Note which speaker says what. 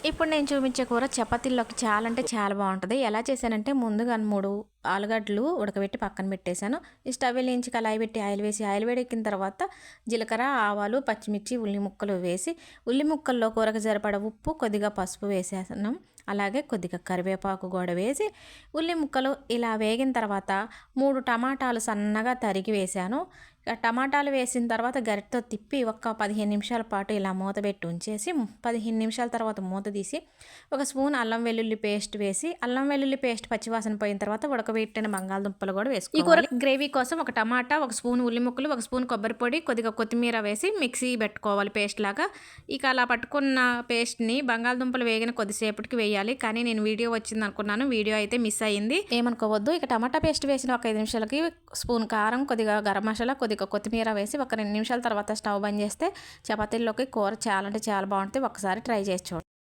Speaker 1: ఇప్పుడు నేను చూపించే కూర చపాతీల్లోకి చాలా అంటే చాలా బాగుంటుంది. ఎలా చేశానంటే ముందుగా 3 ఆలుగడ్డలు ఉడకబెట్టి పక్కన పెట్టేశాను. ఈ స్టవ్ వెలిగించి కళాయి పెట్టి ఆయిల్ వేసి ఆయిల్ వేడెక్కిన తర్వాత జీలకర్ర, ఆవాలు, పచ్చిమిర్చి, ఉల్లి ముక్కలు వేసి ఉల్లి ముక్కల్లో కూరకు సరిపడ ఉప్పు, కొద్దిగా పసుపు వేసేసాను. అలాగే కొద్దిగా కరివేపాకు కూడా వేసి ఉల్లి ముక్కలు ఇలా వేగిన తర్వాత 3 టమాటాలు సన్నగా తరిగి వేశాను. టమాటాలు వేసిన తర్వాత గరిటతో తిప్పి ఒక 15 నిమిషాల పాటు ఇలా మూత పెట్టి ఉంచేసి 15 నిమిషాల తర్వాత మూత తీసి ఒక స్పూన్ అల్లం వెల్లుల్లి పేస్ట్ వేసి అల్లం వెల్లుల్లి పేస్ట్ పచ్చివాసన పోయిన తర్వాత ఉడకబెట్టిన బంగాళదుంపలు కూడా వేసుకోవాలి. ఈ కూర గ్రేవీ కోసం ఒక టమాటా, ఒక స్పూన్ ఉల్లి ముక్కలు, ఒక స్పూన్ కొబ్బరి పొడి, కొద్దిగా కొత్తిమీర వేసి మిక్సీ పెట్టుకోవాలి పేస్ట్ లాగా. ఇక అలా పట్టుకున్న పేస్ట్ని బంగాళదుంపలు వేగిన కొద్దిసేపటికి వేయాలి. కానీ నేను వీడియో వచ్చింది అనుకున్నాను, వీడియో అయితే మిస్ అయ్యింది, ఏమనుకోవద్దు. ఇక టమాటా పేస్ట్ వేసిన ఒక 5 నిమిషాలకి స్పూన్ కారం, కొద్దిగా గరం మసాలా, కొద్దిగా కొత్తిమీర వేసి ఒక 2 నిమిషాల తర్వాత స్టవ్ బంద్ చేస్తే చపాతీల్లోకి కూర చాలా అంటే చాలా బాగుంటుంది. ఒకసారి ట్రై చేసి చూడండి.